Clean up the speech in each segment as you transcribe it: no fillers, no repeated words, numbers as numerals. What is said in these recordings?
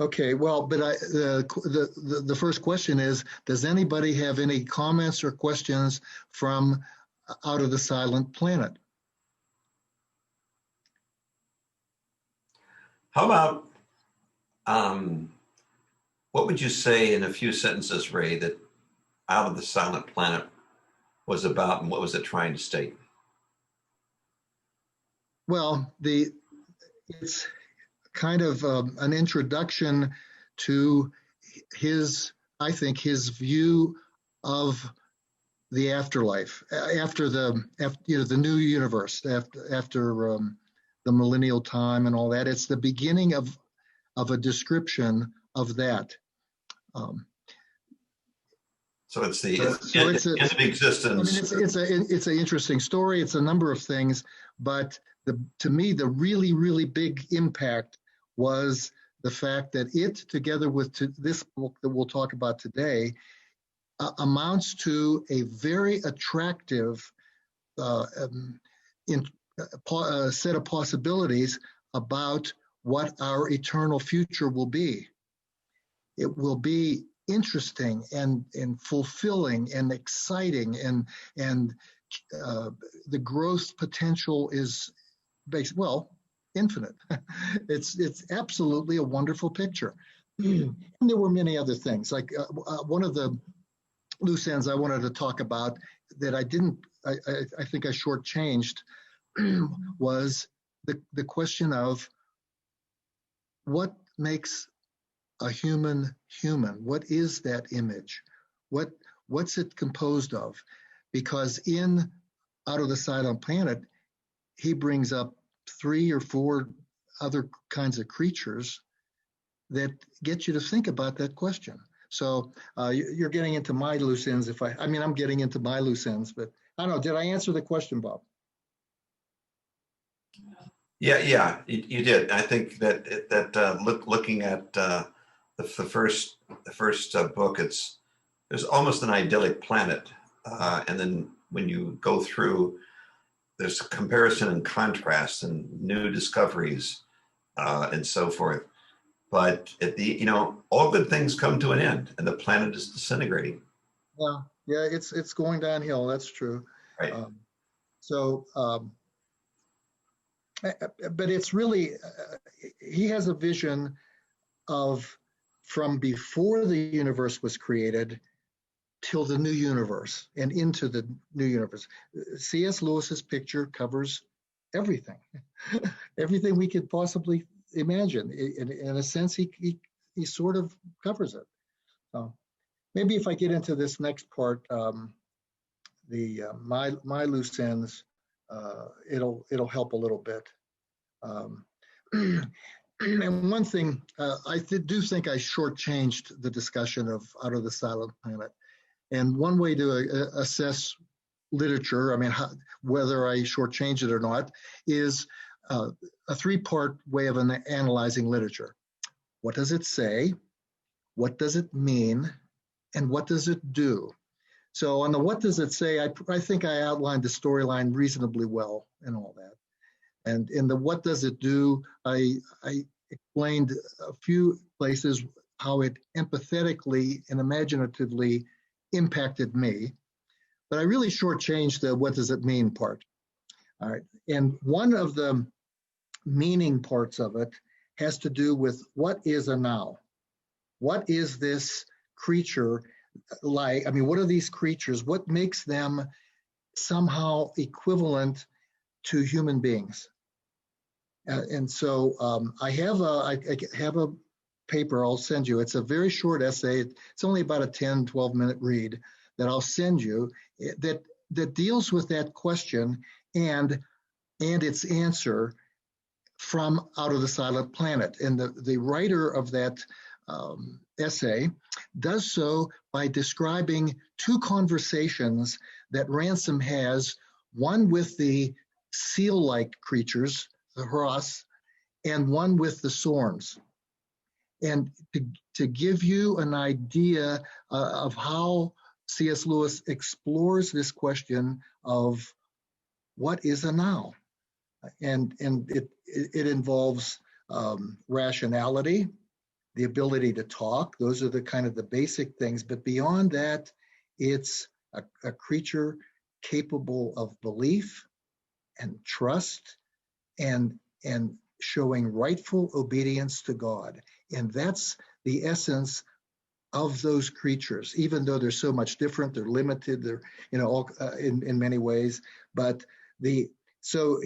Okay, well, but the first question is, does anybody have any comments or questions from Out of the Silent Planet? How about, what would you say in a few sentences, Ray, that Out of the Silent Planet was about, and what was it trying to state? Well, it's kind of an introduction to I think, his view of the afterlife after the new universe, after the millennial time and all that. It's the beginning of a description of that. So it's the end of existence. I mean, it's an interesting story. It's a number of things, but to me, the really, really big impact was the fact that it, together with this book that we'll talk about today, amounts to a very attractive set of possibilities about what our eternal future will be. It will be interesting and fulfilling and exciting, and the growth potential is infinite. It's absolutely a wonderful picture. And there were many other things, like one of the loose ends I wanted to talk about that I think I shortchanged was the question of what makes a human human. What is that image? What's it composed of? Because in Out of the Silent Planet, he brings up 3 or 4 other kinds of creatures that get you to think about that question. So you're getting into my loose ends. I'm getting into my loose ends, but I don't know. Did I answer the question, Bob? Yeah, you did. I think that looking at the first book, there's almost an idyllic planet, and then when you go through, there's comparison and contrast and new discoveries and so forth. But all good things come to an end, and the planet is disintegrating. Yeah, it's going downhill. That's true. Right. But it's really, he has a vision of from before the universe was created till the new universe and into the new universe. C.S. Lewis's picture covers everything, everything we could possibly imagine. In a sense, he sort of covers it. So maybe if I get into this next part, my loose ends, it'll help a little bit. And one thing, I do think I shortchanged the discussion of Out of the Silent Planet. And one way to assess literature, whether I shortchanged it or not, is a 3-part way of analyzing literature. What does it say? What does it mean? And what does it do? So on the what does it say, I think I outlined the storyline reasonably well and all that. And in the what does it do, I explained a few places how it empathetically and imaginatively impacted me, but I really shortchanged the what does it mean part. All right, and one of the meaning parts of it has to do with what is a now? What is this creature like? What are these creatures? What makes them somehow equivalent to human beings? And so I have a paper I'll send you. It's a very short essay. It's only about a 10, 12-minute read that I'll send you that deals with that question and its answer from Out of the Silent Planet. And the writer of that essay does so by describing 2 conversations that Ransom has, one with the seal-like creatures, the Hross, and one with the Sorns. And to give you an idea of how C.S. Lewis explores this question of what is a now, and it involves rationality, the ability to talk. Those are the kind of the basic things. But beyond that, it's a creature capable of belief and trust and showing rightful obedience to God. And that's the essence of those creatures, even though they're so much different, they're limited, they're, all in many ways. But so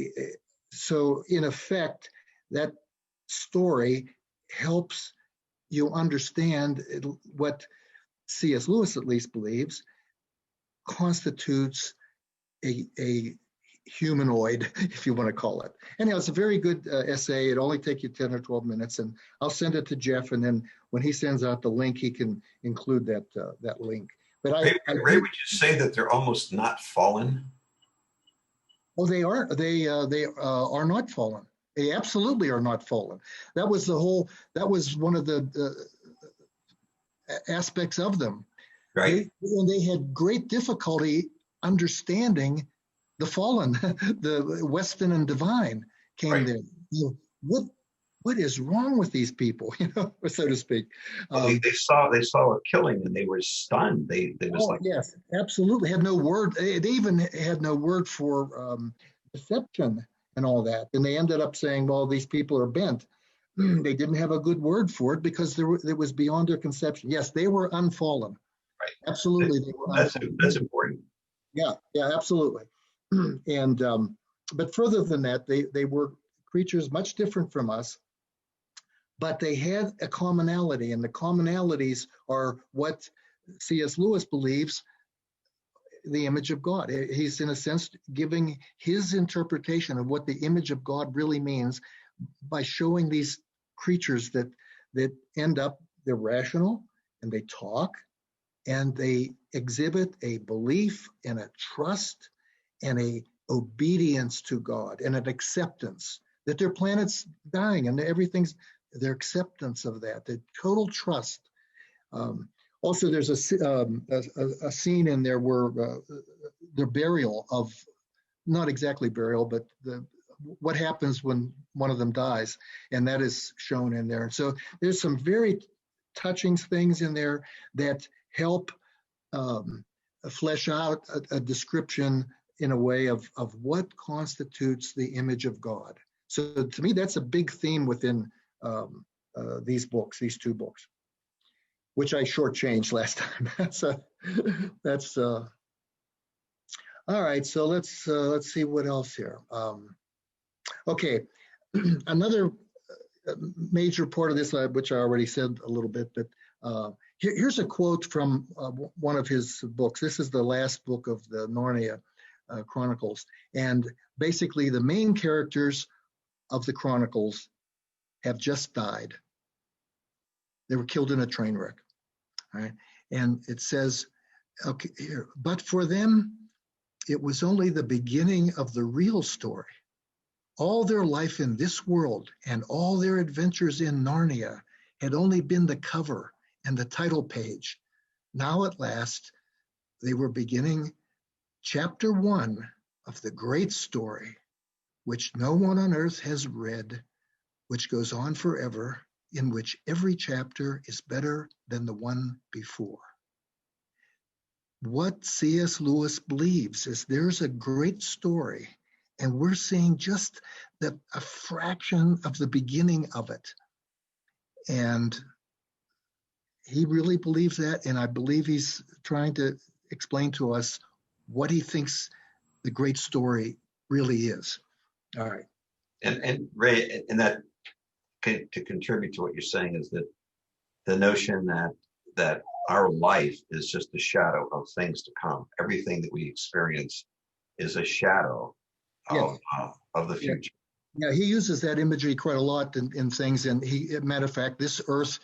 in effect, that story helps you understand what C.S. Lewis at least believes constitutes a humanoid, if you want to call it. Anyhow, it's a very good essay. It only take you 10 or 12 minutes, and I'll send it to Jeff, and then when he sends out the link, he can include that link. But Ray, would you say that they're almost not fallen? Oh, they are. They are not fallen. They absolutely are not fallen. That was one of the aspects of them. Right. They had great difficulty understanding the fallen, the Weston and Divine came Right. there. What is wrong with these people, so to speak? They saw a killing and they were stunned. They was like, yes, absolutely. Had no word. They even had no word for deception and all that. And they ended up saying, well, these people are bent. They didn't have a good word for it because it was beyond their conception. Yes, they were unfallen. right. Absolutely, they were unfallen. That's important. Yeah, absolutely. And but further than that, they were creatures much different from us, but they had a commonality, and the commonalities are what C.S. Lewis believes the image of God. He's in a sense giving his interpretation of what the image of God really means by showing these creatures that end up, they're rational and they talk and they exhibit a belief and a trust and a obedience to God and an acceptance that their planet's dying and everything's, their acceptance of that, the total trust. Also, there's a scene in there where the burial of, not exactly burial, but what happens when one of them dies, and that is shown in there. So there's some very touching things in there that help flesh out a description in a way of what constitutes the image of God. So to me, that's a big theme within these two books, which I shortchanged last time. That's all right. So let's see what else here. Okay, another major part of this, which I already said a little bit, but here's a quote from one of his books. This is the last book of the Narnia Chronicles, and basically the main characters of the Chronicles have just died. They were killed in a train wreck. All right, and it says, okay, here, but for them, it was only the beginning of the real story. All their life in this world and all their adventures in Narnia had only been the cover and the title page. Now at last, they were beginning chapter 1 of the great story, which no one on earth has read, which goes on forever, in which every chapter is better than the one before. What C.S. Lewis believes is there's a great story, and we're seeing just a fraction of the beginning of it. And he really believes that, and I believe he's trying to explain to us what he thinks the great story really is. All right. And Ray, and that to contribute to what you're saying is that the notion that our life is just a shadow of things to come. Everything that we experience is a shadow of the future. Yeah, he uses that imagery quite a lot in things. And matter of fact, this earth,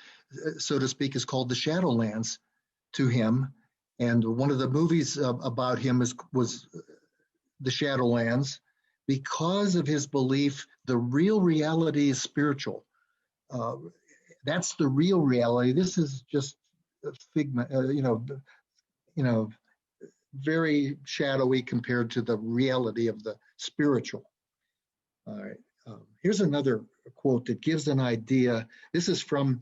so to speak, is called the Shadowlands to him. And one of the movies about him was the Shadowlands, because of his belief the real reality is spiritual. That's the real reality. This is just a figment, very shadowy compared to the reality of the spiritual. All right. Here's another quote that gives an idea. This is from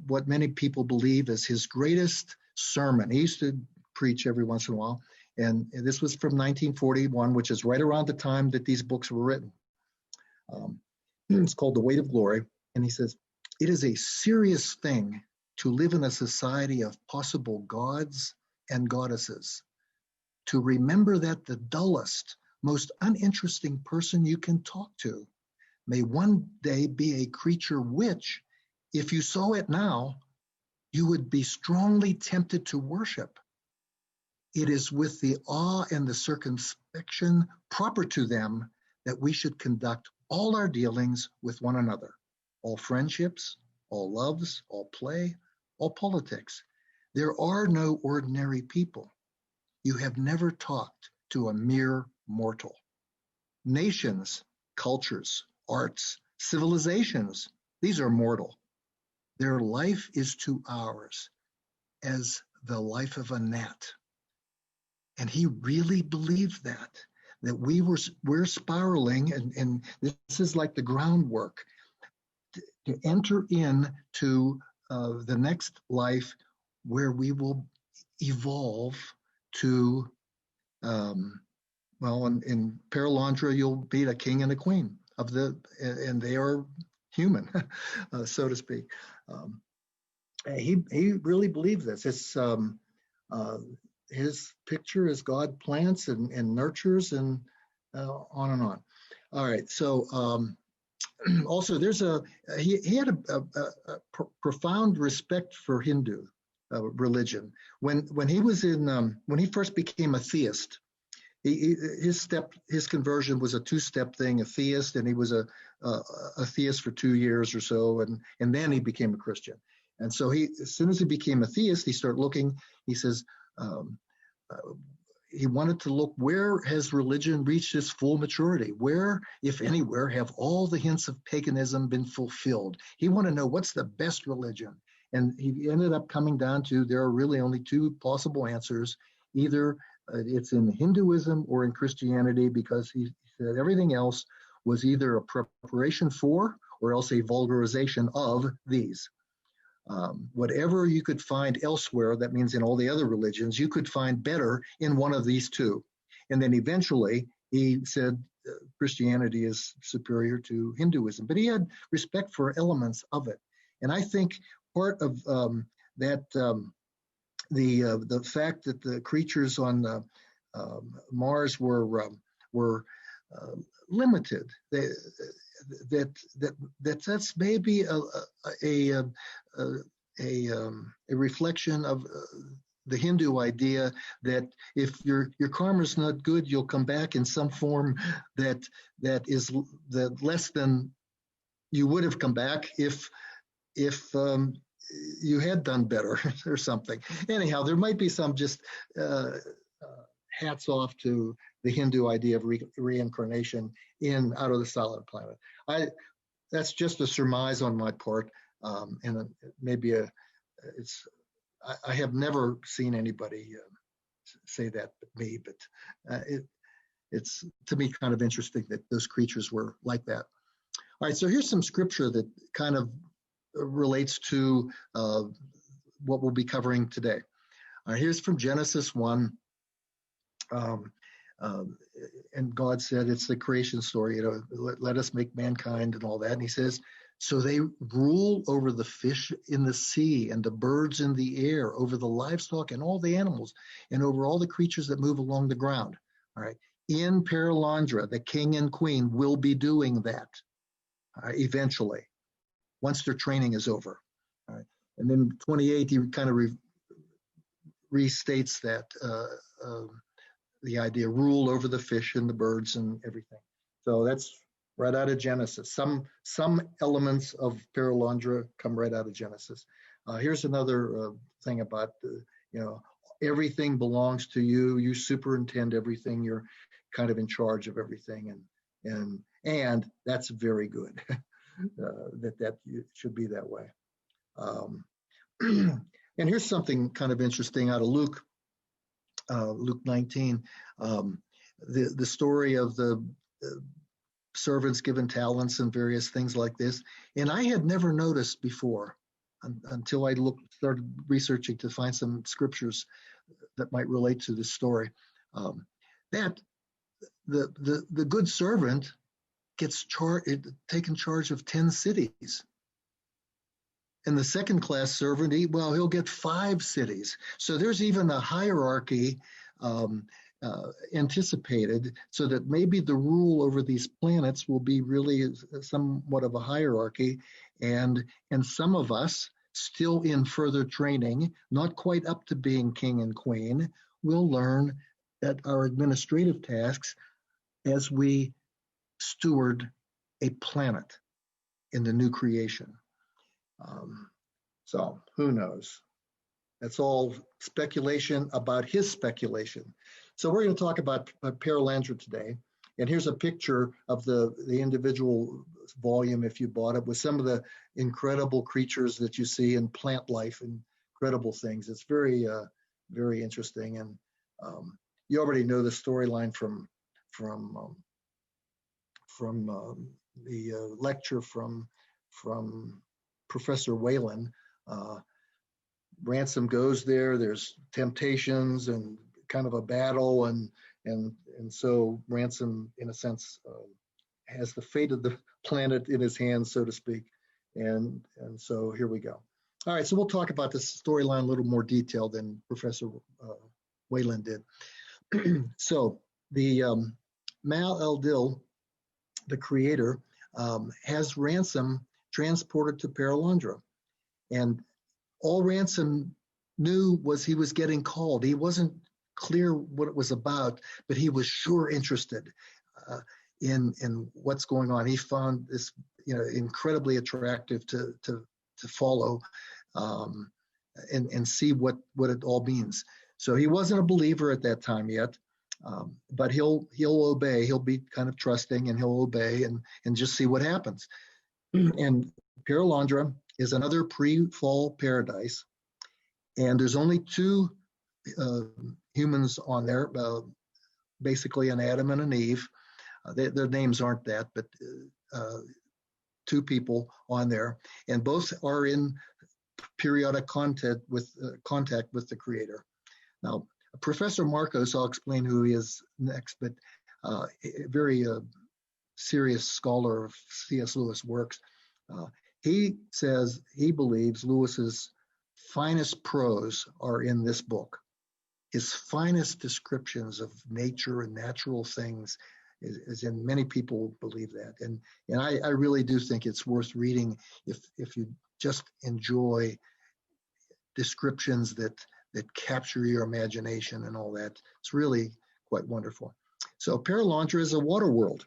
what many people believe is his greatest sermon. He used to preach every once in a while, and this was from 1941, which is right around the time that these books were written. It's called The Weight of Glory, and he says, "It is a serious thing to live in a society of possible gods and goddesses, to remember that the dullest, most uninteresting person you can talk to may one day be a creature which, if you saw it now, you would be strongly tempted to worship. It is with the awe and the circumspection proper to them that we should conduct all our dealings with one another, all friendships, all loves, all play, all politics. There are no ordinary people. You have never talked to a mere mortal. Nations, cultures, arts, civilizations, these are mortal. Their life is to ours as the life of a gnat." And he really believed that we're spiraling, and this is like the groundwork to enter into the next life where we will evolve to, well, in Perelandra, you'll be a king and a queen and they are human, so to speak. He really believed this. It's his picture is God plants and nurtures and on and on. All right, so also there's he had a profound respect for Hindu religion. When he was when he first became a theist, his conversion was a two-step thing, a theist, and he was a theist for 2 years or so, and then he became a Christian. And so as soon as he became a theist, he started looking. He says he wanted to look, where has religion reached its full maturity? Where, if anywhere, have all the hints of paganism been fulfilled? He wanted to know what's the best religion. And he ended up coming down to there are really only two possible answers. Either it's in Hinduism or in Christianity, because he said everything else was either a preparation for or else a vulgarization of these. Whatever you could find elsewhere, that means in all the other religions, you could find better in one of these two. And then eventually he said Christianity is superior to Hinduism, but he had respect for elements of it. And I think part of that, the fact that the creatures on Mars were limited, that's maybe a reflection of the Hindu idea that if your karma is not good, you'll come back in some form that is less than you would have come back if you had done better or something. Anyhow, there might be some just hats off to the Hindu idea of reincarnation in out of the solid planet. That's just a surmise on my part, and maybe I have never seen anybody say that but me, but it's to me kind of interesting that those creatures were like that. All right, so here's some scripture that kind of relates to what we'll be covering today. Here's from Genesis 1. And God said, it's the creation story, let us make mankind and all that. And he says, so they rule over the fish in the sea and the birds in the air, over the livestock and all the animals, and over all the creatures that move along the ground. All right. In Perelandra, the king and queen will be doing that eventually, once their training is over. All right. And then 28, he kind of restates that the idea, rule over the fish and the birds and everything. So that's right out of Genesis. Some elements of Perelandra come right out of Genesis. Here's another thing about, everything belongs to you. You superintend everything. You're kind of in charge of everything. And that's very good. that should be that way. And here's something kind of interesting out of Luke 19, the story of the servants given talents and various things like this. And I had never noticed before until I started researching to find some scriptures that might relate to this story, that the good servant gets taken charge of 10 cities. And the second class servant, he'll get 5 cities. So there's even a hierarchy anticipated, so that maybe the rule over these planets will be really somewhat of a hierarchy. And some of us, still in further training, not quite up to being king and queen, will learn that our administrative tasks as we steward a planet in the new creation. So who knows? That's all speculation about his speculation. So we're going to talk about Perelandra today. And here's a picture of the individual volume, if you bought it, with some of the incredible creatures that you see in plant life and incredible things. It's very, very interesting. And you already know the storyline from the lecture from Professor Whalen. Ransom goes there. There's temptations and kind of a battle, and so Ransom, in a sense, has the fate of the planet in his hands, so to speak. And so here we go. All right, so we'll talk about this storyline a little more detailed than Professor Whalen did. So the Mal El-Dil, the creator, has Ransom transported to Perelandra, and all Ransom knew was he was getting called. He wasn't clear what it was about, but he was sure interested in what's going on. He found this, incredibly attractive to follow and see what it all means. So he wasn't a believer at that time yet, but he'll obey. He'll be kind of trusting, and he'll obey and just see what happens. And Perelandra is another pre-fall paradise, and there's only 2 humans on there, basically an Adam and an Eve. Their names aren't that, but 2 people on there, and both are in periodic contact with the Creator. Now, Professor Marcos, I'll explain who he is next, but a very serious scholar of C.S. Lewis works. He says he believes Lewis's finest prose are in this book. His finest descriptions of nature and natural things is in. Many people believe that, and I really do think it's worth reading if you just enjoy descriptions that capture your imagination and all that. It's really quite wonderful. So Perelandra is a water world,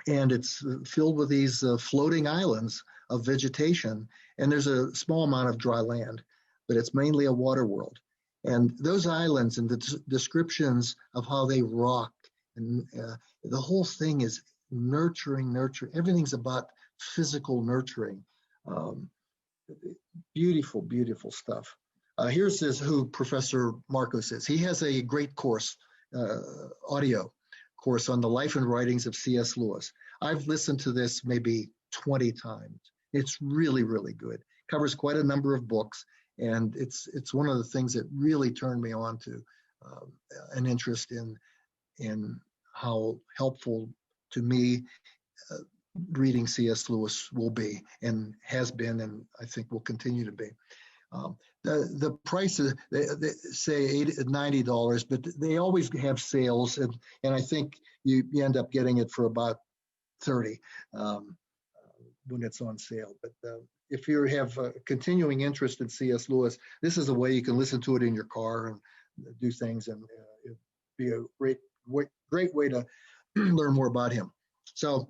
and it's filled with these floating islands of vegetation, and there's a small amount of dry land, but it's mainly a water world. And those islands and the descriptions of how they rock, and the whole thing is nurturing. Everything's about physical nurturing. Beautiful, beautiful stuff. Here's who Professor Marcos is. He has a great course, audio course on the life and writings of C.S. Lewis. I've listened to this maybe 20 times. It's really, really good. Covers quite a number of books, and it's one of the things that really turned me on to an interest in how helpful to me reading C.S. Lewis will be, and has been, and I think will continue to be. The prices, they say $90, but they always have sales, and I think you end up getting it for about $30 when it's on sale. But if you have a continuing interest in C.S. Lewis, this is a way you can listen to it in your car and do things, and it'd be a great way to learn more about him. So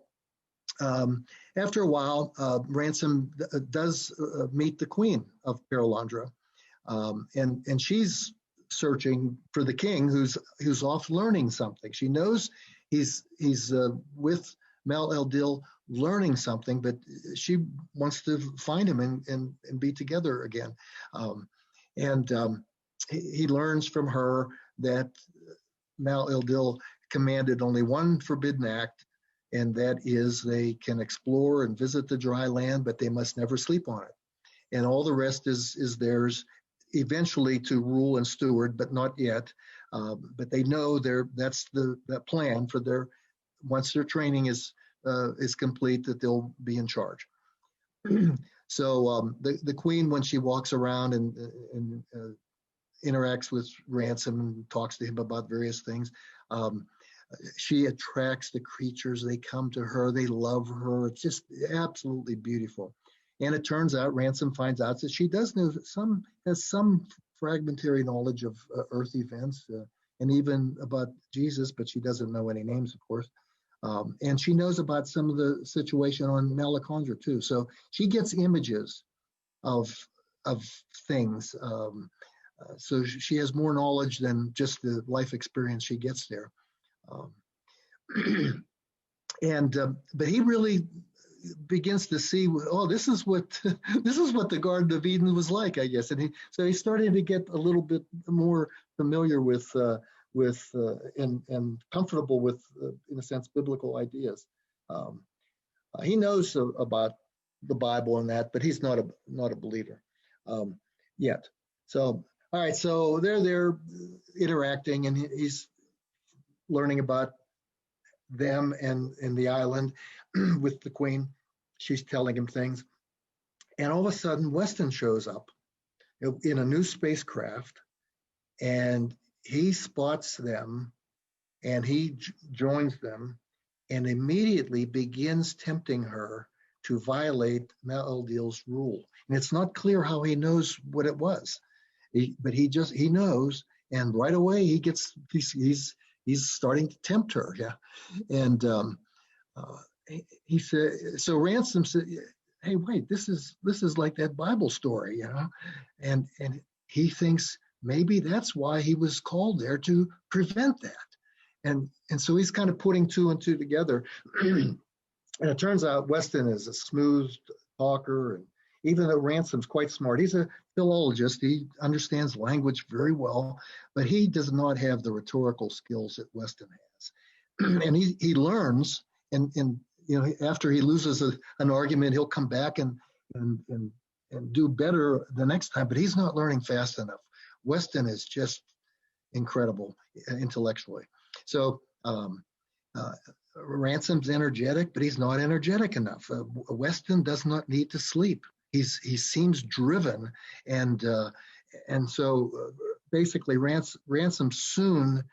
after a while, Ransom does meet the queen of Perelandra, and she's searching for the king, who's off learning something. She knows he's with Mal El-Dil learning something, but she wants to find him and be together again. He learns from her that Mal El-Dil commanded only one forbidden act, and that is they can explore and visit the dry land, but they must never sleep on it. And all the rest is theirs eventually to rule and steward, but not yet. But they know that's that plan for their once their training is complete, that they'll be in charge. So the queen, when she walks around and interacts with Ransom and talks to him about various things, she attracts the creatures. They come to her. They love her. It's just absolutely beautiful. And it turns out Ransom finds out that she does know has some fragmentary knowledge of Earth events and even about Jesus, but she doesn't know any names, of course. And she knows about some of the situation on Malacandra too. So she gets images of things. So she has more knowledge than just the life experience she gets there. But he really begins to see, oh, this is what the Garden of Eden was like, I guess. And so he's starting to get a little bit more familiar with and comfortable with, in a sense, biblical ideas. He knows about the Bible and that, but he's not a believer yet. So, all right, so they're interacting, and he's learning about them and the island with the queen. She's telling him things, and all of a sudden, Weston shows up in a new spacecraft, and he spots them, and he joins them, and immediately begins tempting her to violate Mal-Eldil's rule. And it's not clear how he knows what it was, but he knows, and right away he's starting to tempt her. Yeah, and he said, so Ransom said, "Hey, wait, this is like that Bible story, you know," and he thinks maybe that's why he was called there, to prevent that. And so he's kind of putting two and two together. And it turns out Weston is a smooth talker, and even though Ransom's quite smart, he's a philologist, he understands language very well, but he does not have the rhetorical skills that Weston has. And he learns, and you know, after he loses an argument, he'll come back and do better the next time, but he's not learning fast enough. Weston is just incredible intellectually. So Ransom's energetic, but he's not energetic enough. Weston does not need to sleep. He seems driven, and so basically Ransom soon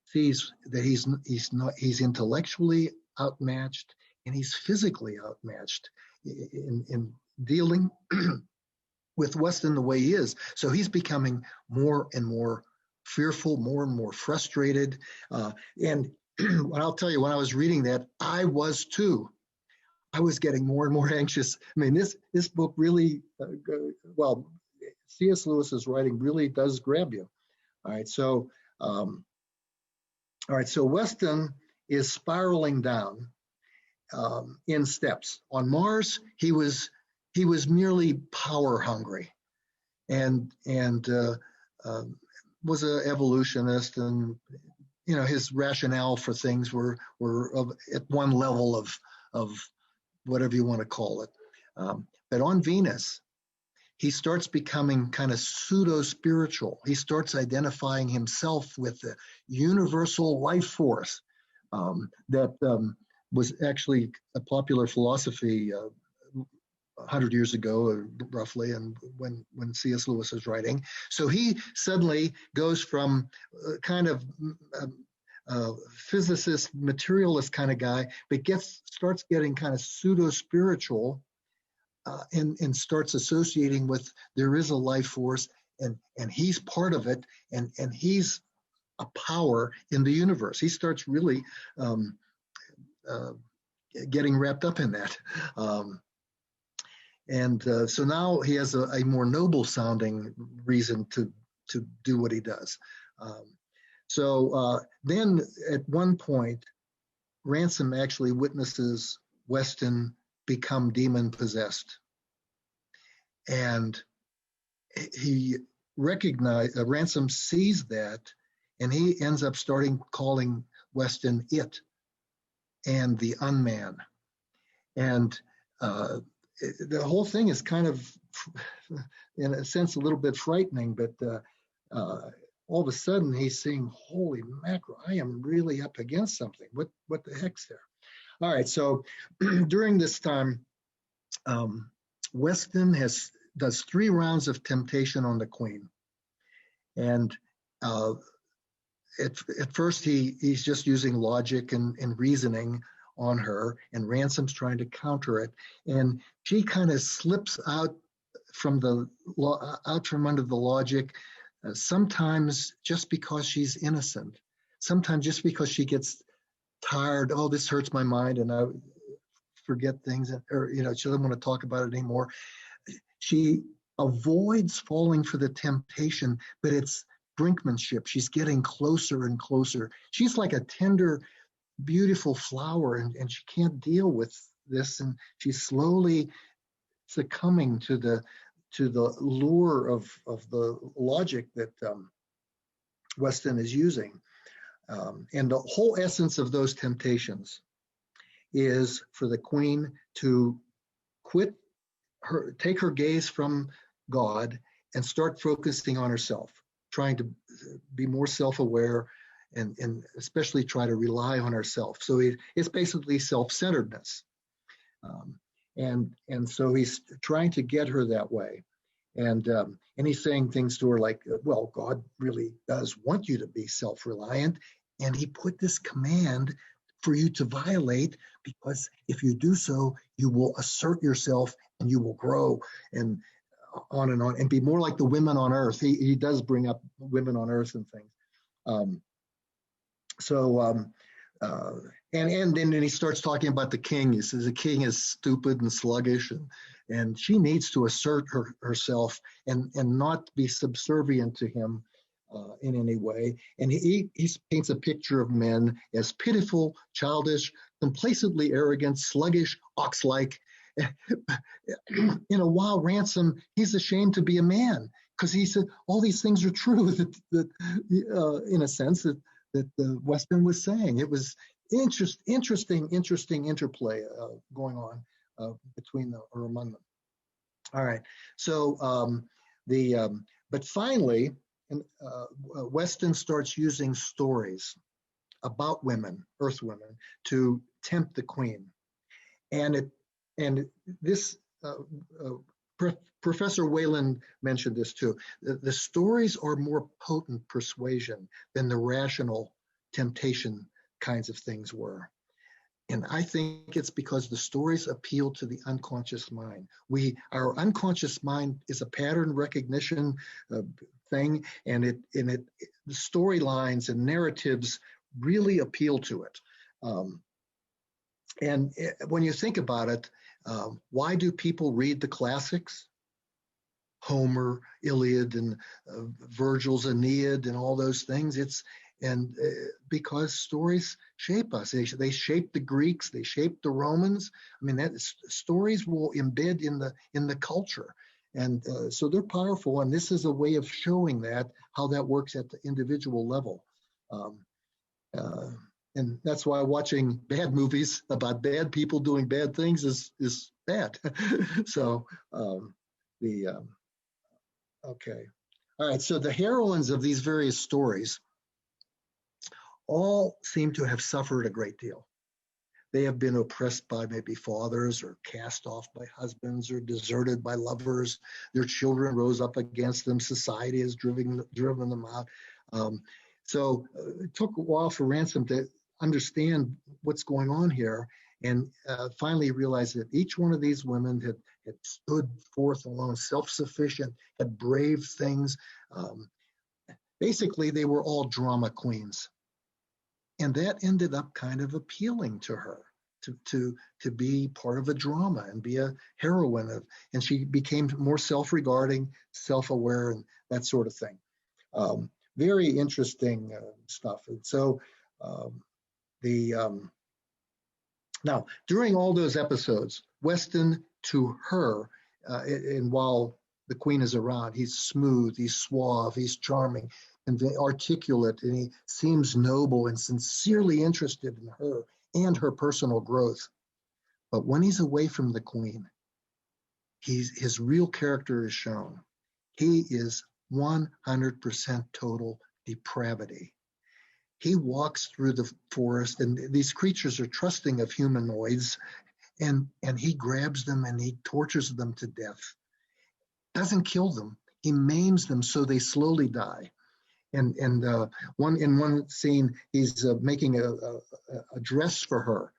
sees that he's intellectually outmatched, and he's physically outmatched in dealing with Weston the way he is. So he's becoming more and more fearful, more and more frustrated. And I'll tell you, when I was reading that, I was too. I was getting more and more anxious. I mean, this book really, C.S. Lewis's writing really does grab you. All right, so Weston is spiraling down in steps. On Mars, he was merely power hungry, and was an evolutionist, and you know, his rationale for things were at one level of whatever you want to call it. But on Venus, he starts becoming kind of pseudo-spiritual. He starts identifying himself with the universal life force that was actually a popular philosophy 100 years ago, roughly, and when C.S. Lewis was writing. So he suddenly goes from kind of physicist, materialist kind of guy, but starts getting kind of pseudo-spiritual, and starts associating with there is a life force, and he's part of it, and he's a power in the universe. He starts really getting wrapped up in that. So now he has a more noble sounding reason to do what he does. So then at one point, Ransom actually witnesses Weston become demon possessed. And Ransom sees that, and he ends up calling Weston it. and the unman. And the whole thing is kind of, in a sense, a little bit frightening, but all of a sudden he's saying, holy mackerel, I am really up against something. What the heck's there? All right, so during this time, Weston does 3 rounds of temptation on the queen. And at first he's just using logic and reasoning on her, and Ransom's trying to counter it. And she kind of slips out from under the logic, sometimes just because she's innocent, sometimes just because she gets tired. Oh, this hurts my mind, and I forget things, or she doesn't want to talk about it anymore. She avoids falling for the temptation, but it's brinkmanship. She's getting closer and closer. She's like a tender, beautiful flower, and she can't deal with this, and she's slowly succumbing to the lure of the logic that Weston is using. And the whole essence of those temptations is for the queen to take her gaze from God and start focusing on herself, trying to be more self-aware, and especially try to rely on herself. So it's basically self-centeredness. And so he's trying to get her that way. And he's saying things to her like, well, God really does want you to be self-reliant, and he put this command for you to violate, because if you do so, you will assert yourself and you will grow, and on, and be more like the women on earth. He does bring up women on earth and things. And then he starts talking about the king. He says the king is stupid and sluggish, and she needs to assert herself and not be subservient to him in any way. And he paints a picture of men as pitiful, childish, complacently arrogant, sluggish, ox-like. While Ransom, he's ashamed to be a man, because he said all these things are true that in a sense that Weston was saying. It was interesting interplay going on between or among them. All right, so but finally, Weston starts using stories about women, Earth women, to tempt the queen, and this. Professor Whalen mentioned this too. The stories are more potent persuasion than the rational temptation kinds of things were. And I think it's because the stories appeal to the unconscious mind. Our unconscious mind is a pattern recognition thing, and the storylines and narratives really appeal to it. And when you think about it, why do people read the classics? Homer, Iliad, and Virgil's Aeneid, and all those things. Because stories shape us. They shape the Greeks. They shape the Romans. I mean, stories will embed in the culture, and so they're powerful. And this is a way of showing how that works at the individual level. And that's why watching bad movies about bad people doing bad things is bad. So okay. All right, so the heroines of these various stories all seem to have suffered a great deal. They have been oppressed by maybe fathers, or cast off by husbands, or deserted by lovers. Their children rose up against them. Society has driven them out. So it took a while for Ransom to understand what's going on here, and finally realized that each one of these women had stood forth alone, self-sufficient, had braved things. Basically, they were all drama queens. And that ended up kind of appealing to her, to be part of a drama and be a heroine and she became more self-regarding, self-aware, and that sort of thing. Very interesting stuff. And so now, during all those episodes, Weston, to her, and while the queen is around, he's smooth, he's suave, he's charming, and articulate, and he seems noble and sincerely interested in her and her personal growth. But when he's away from the queen, his real character is shown. He is 100% total depravity. He walks through the forest, and these creatures are trusting of humanoids, and he grabs them and he tortures them to death. Doesn't kill them. He maims them so they slowly die. And in one scene, he's making a dress for her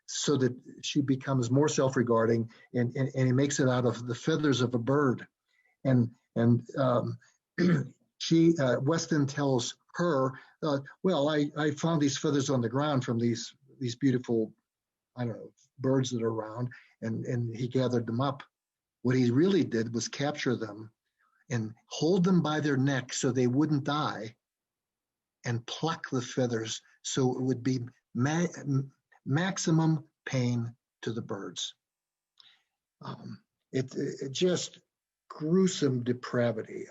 so that she becomes more self-regarding, and he makes it out of the feathers of a bird. And Weston tells her, well, I found these feathers on the ground from these beautiful, I don't know, birds that are around, and he gathered them up. What he really did was capture them and hold them by their neck so they wouldn't die, and pluck the feathers so it would be maximum pain to the birds. It just gruesome depravity.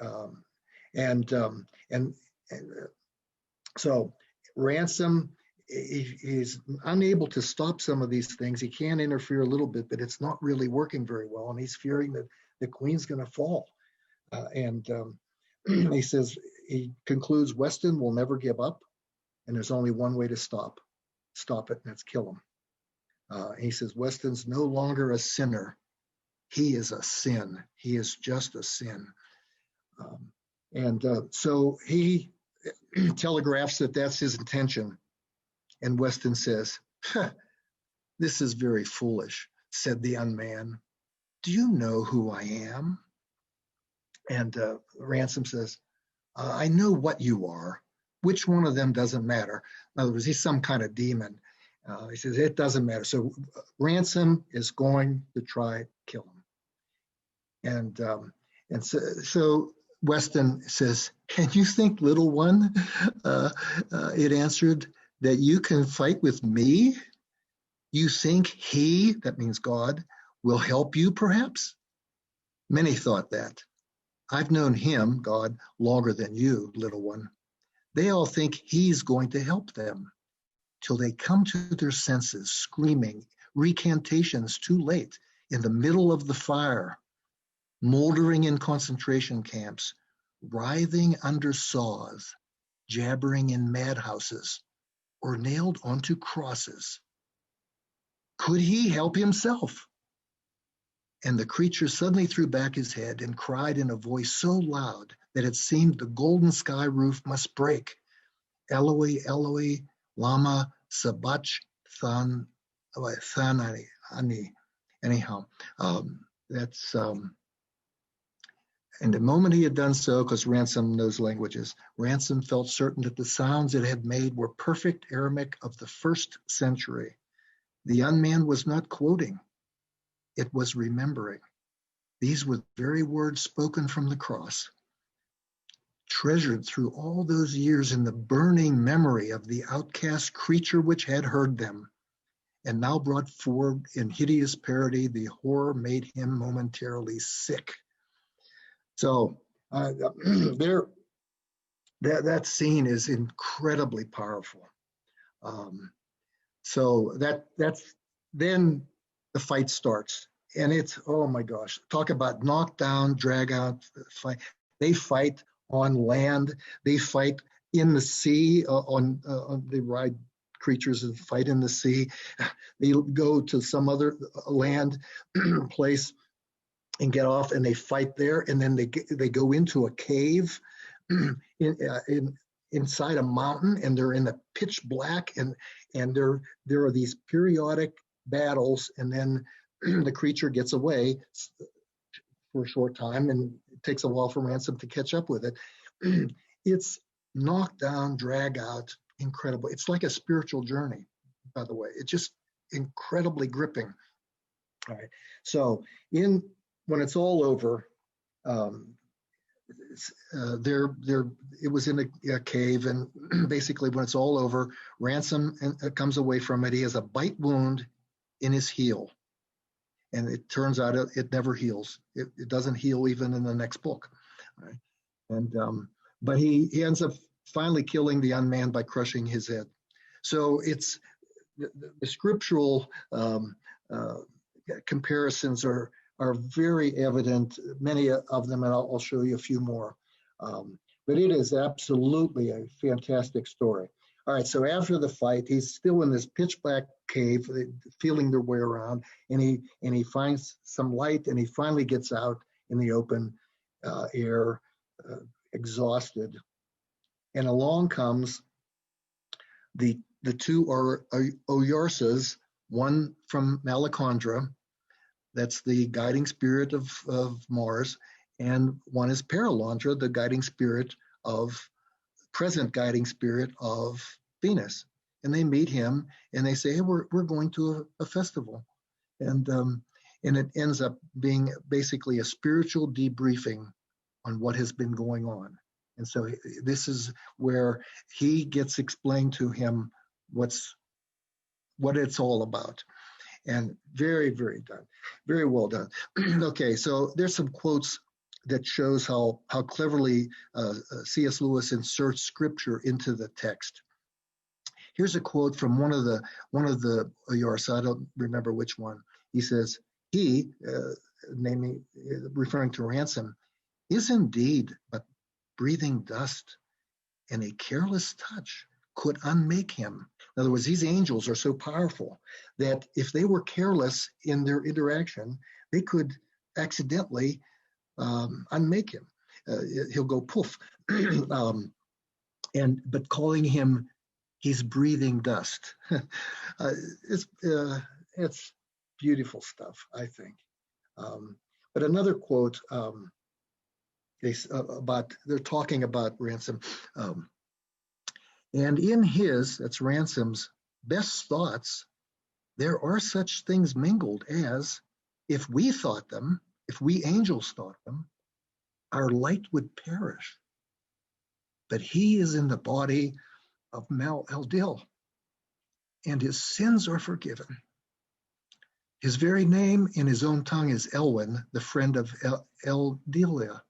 So Ransom, he's unable to stop some of these things. He can interfere a little bit, but it's not really working very well. And he's fearing that the queen's going to fall. He says, he concludes, Weston will never give up, and there's only one way to stop it, and that's kill him. He says, Weston's no longer a sinner. He is a sin. He is just a sin. So he telegraphs that that's his intention. And Weston says, this is very foolish, said the young man. Do you know who I am? And Ransom says, I know what you are. Which one of them doesn't matter. In other words, he's some kind of demon. He says, it doesn't matter. So Ransom is going to try to kill him. And so Weston says, can you think, little one, it answered, that you can fight with me? You think he, that means God, will help you perhaps? Many thought that. I've known him, God, longer than you, little one. They all think he's going to help them till they come to their senses, screaming, recantations too late, in the middle of the fire, moldering in concentration camps, writhing under saws, jabbering in madhouses, or nailed onto crosses. Could he help himself? And the creature suddenly threw back his head and cried in a voice so loud that it seemed the golden sky roof must break. Eloi, Eloi, lama sabachthani. Anyhow, that's and the moment he had done so, because Ransom knows languages, Ransom felt certain that the sounds it had made were perfect Aramaic of the 1st century. The young man was not quoting. It was remembering. These were the very words spoken from the cross, treasured through all those years in the burning memory of the outcast creature which had heard them, and now brought forward in hideous parody. The horror made him momentarily sick. So that scene is incredibly powerful. So that's then the fight starts, and it's, oh my gosh, talk about knockdown, drag out fight. They fight on land, they fight in the sea, they ride creatures and fight in the sea. They go to some other land place and get off, and they fight there, and then they go into a cave inside a mountain, and they're in the pitch black, and there are these periodic battles, and then the creature gets away for a short time, and it takes a while for Ransom to catch up with it. It's knockdown, drag out, incredible. It's like a spiritual journey, by the way. It's just incredibly gripping. All right. So when it's all over, it was in a cave, and basically when it's all over, Ransom comes away from it. He has a bite wound in his heel, and it turns out it never heals. It doesn't heal even in the next book. Right? And but he ends up finally killing the young man by crushing his head. So the scriptural comparisons are very evident, many of them, and I'll show you a few more. But it is absolutely a fantastic story. All right, so after the fight, he's still in this pitch black cave, feeling their way around, and he finds some light, and he finally gets out in the open air, exhausted. And along comes the two Oyarsas, one from Malacandra, that's the guiding spirit of Mars, and one is Perelandra, the present guiding spirit of Venus. And they meet him, and they say, hey, we're going to a festival. And it ends up being basically a spiritual debriefing on what has been going on. And so this is where he gets explained to him what it's all about. And very, very done. Very well done. Okay, so there's some quotes that shows how cleverly C.S. Lewis inserts scripture into the text. Here's a quote from one of the Oyarsa, I don't remember which one. He says, he, referring to Ransom, is indeed but breathing dust, and a careless touch could unmake him. In other words, these angels are so powerful that if they were careless in their interaction, they could accidentally unmake him. He'll go poof. But calling him, he's breathing dust. It's beautiful stuff, I think. But another quote, they're talking about Ransom. And in that's Ransom's best thoughts, there are such things mingled as, if we angels thought them, our light would perish. But he is in the body of Mal-el-Dil, and his sins are forgiven. His very name in his own tongue is Elwyn, the friend of El-Delia,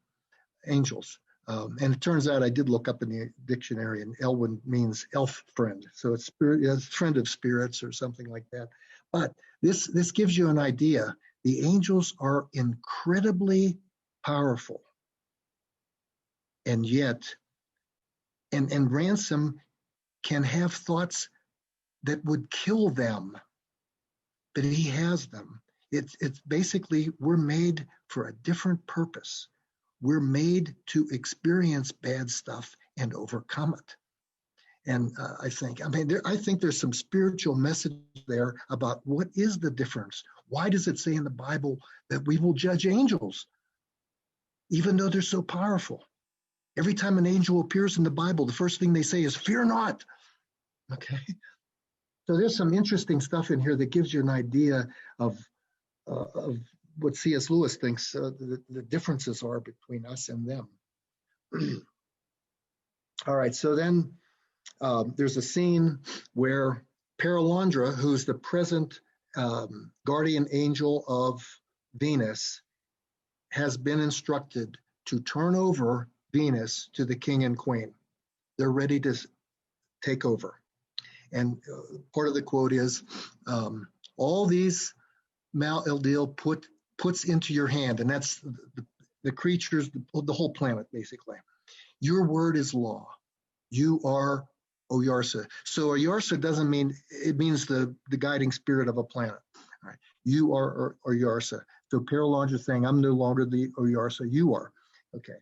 angels. And it turns out I did look up in the dictionary, and Elwyn means elf friend. So it's friend of spirits or something like that. But this gives you an idea. The angels are incredibly powerful. And yet, and Ransom can have thoughts that would kill them, but he has them. It's basically, we're made for a different purpose. We're made to experience bad stuff and overcome it. And I think there's some spiritual message there about what is the difference. Why does it say in the Bible that we will judge angels, even though they're so powerful? Every time an angel appears in the Bible, the first thing they say is, fear not. Okay. So there's some interesting stuff in here that gives you an idea of what C.S. Lewis thinks the differences are between us and them. All right, so then there's a scene where Perelandra, who's the present guardian angel of Venus, has been instructed to turn over Venus to the king and queen. They're ready to take over. And part of the quote is, all these Mal-el-Dil puts into your hand, and that's the creatures, the whole planet, basically. Your word is law. You are Oyarsa. So Oyarsa doesn't mean, it means the guiding spirit of a planet. All right. You are Oyarsa. So Perelandra is saying, I'm no longer the Oyarsa, you are. Okay.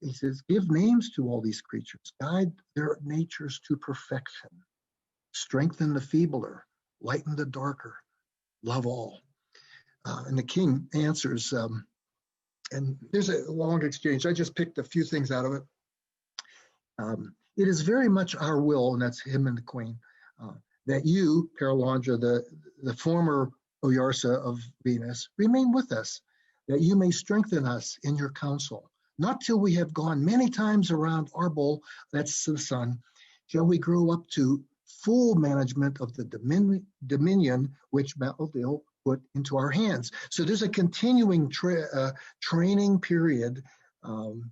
He says, give names to all these creatures. Guide their natures to perfection. Strengthen the feebler. Lighten the darker. Love all. And the king answers, and there's a long exchange. I just picked a few things out of it. It is very much our will, and that's him and the queen, that you, Perelandra, the former Oyarsa of Venus, remain with us, that you may strengthen us in your counsel. Not till we have gone many times around Arbol, that's the sun, shall we grow up to full management of the dominion which Mal-el-Dil put into our hands. So there's a continuing training period, and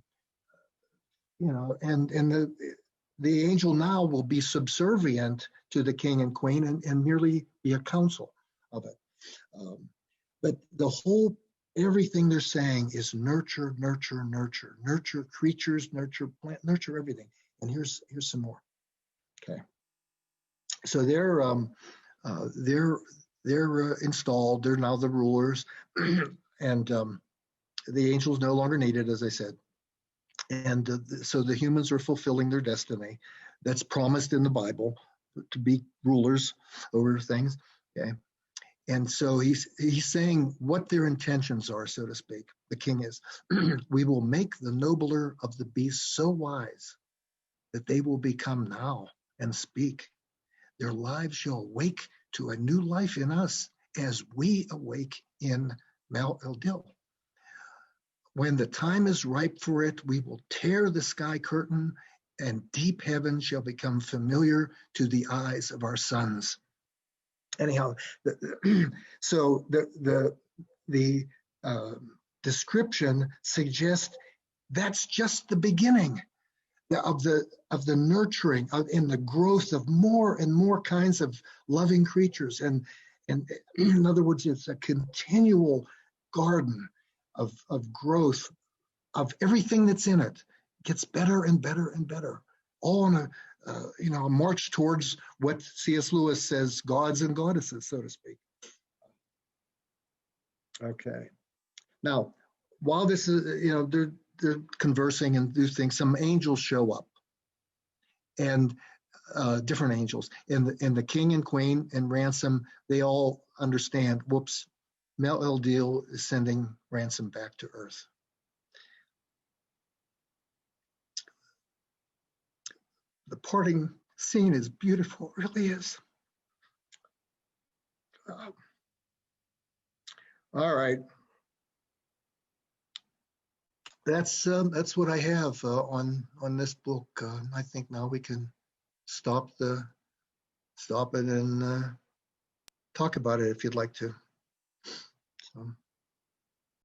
the angel now will be subservient to the king and queen and merely be a counsel of it. But the whole, everything they're saying is nurture, nurture, nurture, nurture creatures, nurture plant, nurture everything. And here's some more. Okay, so they're installed. They're now the rulers, and the angels no longer needed, as I said. And so the humans are fulfilling their destiny that's promised in the Bible to be rulers over things. Okay. And so he's saying what their intentions are, so to speak. The king is, we will make the nobler of the beasts so wise that they will become now and speak. Their lives shall awake to a new life in us as we awake in Mal-el-Dil. When the time is ripe for it, we will tear the sky curtain, and deep heaven shall become familiar to the eyes of our sons. Anyhow, so the description suggests that's just the beginning of the nurturing in the growth of more and more kinds of loving creatures, and in other words, it's a continual garden of growth of everything that's in it. It gets better and better and better, all on a march towards what C.S. Lewis says, gods and goddesses, so to speak. Okay. Now, while this is, they're conversing and do things, some angels show up, and different angels, and the king and queen and Ransom, they all understand, whoops, Mal-el-Dil is sending Ransom back to Earth. The parting scene is beautiful, it really is. All right. That's what I have on this book. I think now we can stop it and talk about it if you'd like to. So.